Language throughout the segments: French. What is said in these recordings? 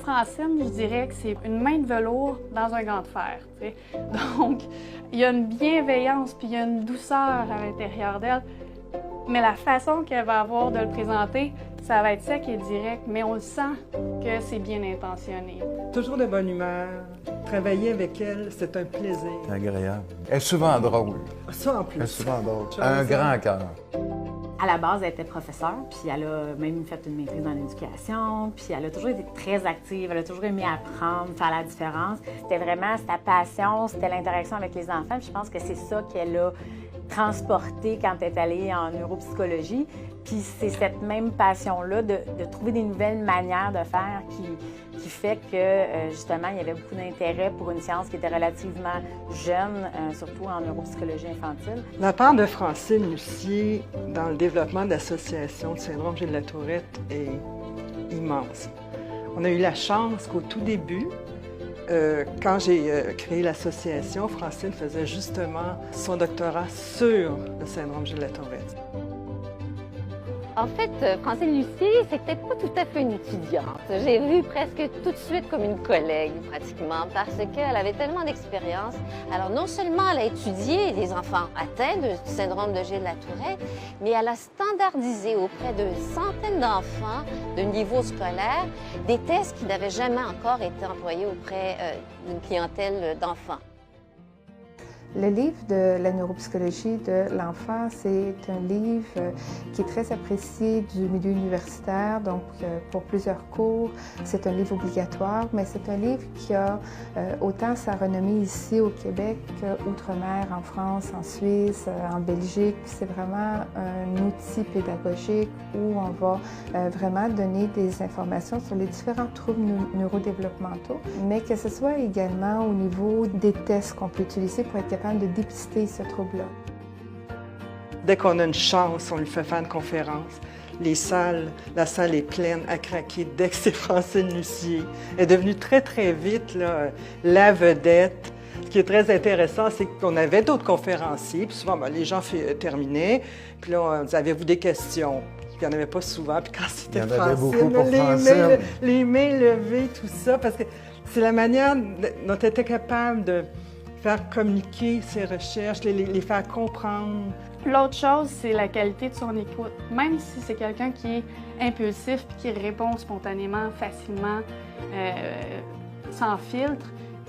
Francine, je dirais que c'est une main de velours dans un gant de fer. T'sais. Donc, il y a une bienveillance puis il y a une douceur à l'intérieur d'elle. Mais la façon qu'elle va avoir de le présenter, ça va être sec et direct, mais on le sent que c'est bien intentionné. Toujours de bonne humeur. Travailler avec elle, c'est un plaisir. C'est agréable. Elle est souvent drôle. Ça en plus. Elle est souvent drôle. Un grand cœur. À la base, elle était professeure, puis elle a même fait une maîtrise dans l'éducation, puis elle a toujours été très active, elle a toujours aimé apprendre, faire la différence. C'était vraiment sa passion, c'était l'interaction avec les enfants, puis je pense que c'est ça qu'elle a transporté quand elle est allée en neuropsychologie. Puis c'est cette même passion-là de trouver des nouvelles manières de faire qui fait que, justement, il y avait beaucoup d'intérêt pour une science qui était relativement jeune, surtout en neuropsychologie infantile. La part de Francine Lucier dans le développement de l'association de syndrome Gilles Latourette est immense. On a eu la chance qu'au tout début, quand j'ai créé l'association, Francine faisait justement son doctorat sur le syndrome Gilles Latourette. En fait, Francine Lucier, c'est peut-être pas tout à fait une étudiante. J'ai vu presque tout de suite comme une collègue, pratiquement, parce qu'elle avait tellement d'expérience. Alors, non seulement elle a étudié les enfants atteints du syndrome de Gilles-Latourette, mais elle a standardisé auprès de centaines d'enfants de niveau scolaire des tests qui n'avaient jamais encore été employés auprès d'une clientèle d'enfants. Le livre de la neuropsychologie de l'enfant, c'est un livre qui est très apprécié du milieu universitaire, donc pour plusieurs cours. C'est un livre obligatoire, mais c'est un livre qui a autant sa renommée ici au Québec qu'outre-mer, en France, en Suisse, en Belgique. C'est vraiment un outil pédagogique où on va vraiment donner des informations sur les différents troubles neurodéveloppementaux, mais que ce soit également au niveau des tests qu'on peut utiliser pour être capable de dépister ce trouble-là. Dès qu'on a une chance, on lui fait faire une conférence. La salle est pleine à craquer dès que c'est Francine Lucier. Elle est devenue très, très vite là, la vedette. Ce qui est très intéressant, c'est qu'on avait d'autres conférenciers, puis souvent, les gens terminaient, puis là, avez-vous des questions? Il n'y en avait pas souvent, puis quand c'était Francine, les mains levées, tout ça, parce que c'est la manière dont elle était capable de faire communiquer ses recherches, les faire comprendre. L'autre chose, c'est la qualité de son écoute. Même si c'est quelqu'un qui est impulsif et qui répond spontanément, facilement, sans filtre,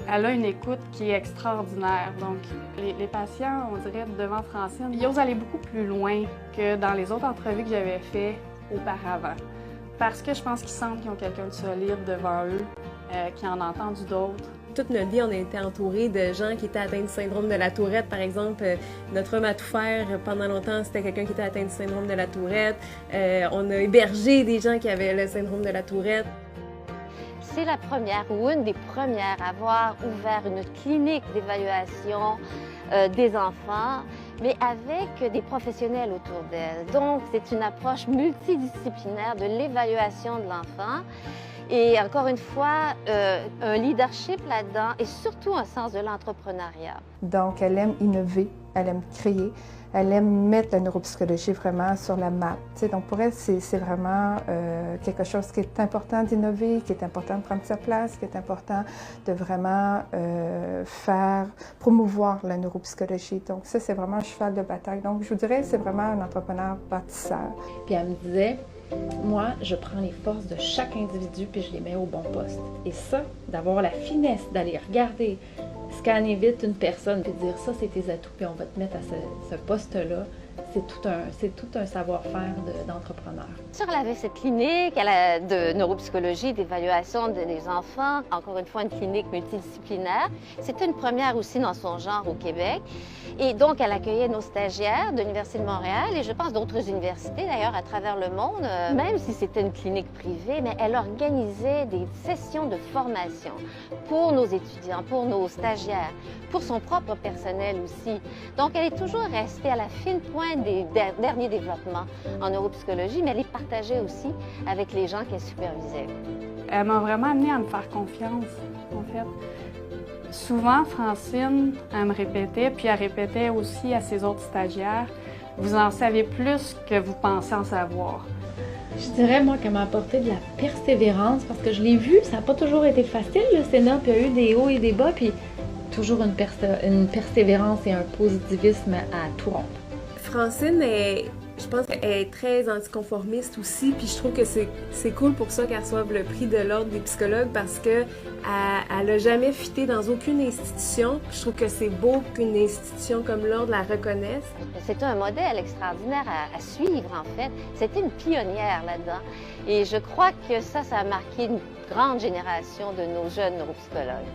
elle a une écoute qui est extraordinaire. Donc, les patients, on dirait, devant Francine, ils osent aller beaucoup plus loin que dans les autres entrevues que j'avais faites auparavant. Parce que je pense qu'ils sentent qu'ils ont quelqu'un de solide devant eux, qui en a entendu d'autres. Toute notre vie, on a été entourés de gens qui étaient atteints du syndrome de la Tourette. Par exemple, notre homme à tout faire, pendant longtemps, c'était quelqu'un qui était atteint du syndrome de la Tourette. On a hébergé des gens qui avaient le syndrome de la Tourette. C'est la première ou une des premières à avoir ouvert une clinique d'évaluation des enfants, mais avec des professionnels autour d'elle. Donc, c'est une approche multidisciplinaire de l'évaluation de l'enfant. Et encore une fois, un leadership là-dedans et surtout un sens de l'entrepreneuriat. Donc, elle aime innover, elle aime créer, elle aime mettre la neuropsychologie vraiment sur la map. T'sais, donc, pour elle, c'est vraiment quelque chose qui est important d'innover, qui est important de prendre sa place, qui est important de vraiment promouvoir la neuropsychologie. Donc, ça, c'est vraiment un cheval de bataille. Donc, je vous dirais, c'est vraiment un entrepreneur bâtisseur. Puis elle me disait, moi, je prends les forces de chaque individu puis je les mets au bon poste. Et ça, d'avoir la finesse d'aller regarder, scanner vite une personne puis dire ça, c'est tes atouts puis on va te mettre à ce poste-là, c'est tout un savoir-faire d'entrepreneur. Sur elle avait cette clinique de neuropsychologie, d'évaluation des enfants, encore une fois une clinique multidisciplinaire. C'était une première aussi dans son genre au Québec. Et donc, elle accueillait nos stagiaires de l'Université de Montréal et je pense d'autres universités d'ailleurs à travers le monde. Même si c'était une clinique privée, mais elle organisait des sessions de formation pour nos étudiants, pour nos stagiaires, pour son propre personnel aussi. Donc, elle est toujours restée à la fine pointe des derniers développements en neuropsychologie, mais elle les partageait aussi avec les gens qu'elle supervisait. Elle m'a vraiment amenée à me faire confiance, en fait. Souvent, Francine, elle me répétait, puis elle répétait aussi à ses autres stagiaires, « Vous en savez plus que vous pensez en savoir. » Je dirais, moi, qu'elle m'a apporté de la persévérance parce que je l'ai vu, ça n'a pas toujours été facile, le Sénat, puis il y a eu des hauts et des bas, puis toujours une persévérance et un positivisme à tout rompre. Francine je pense qu'elle est très anticonformiste aussi, puis je trouve que c'est cool pour ça qu'elle reçoive le prix de l'Ordre des psychologues parce qu'elle n'a jamais fité dans aucune institution. Je trouve que c'est beau qu'une institution comme l'Ordre la reconnaisse. C'est un modèle extraordinaire à suivre, en fait. C'était une pionnière là-dedans. Et je crois que ça a marqué une grande génération de nos jeunes neuropsychologues.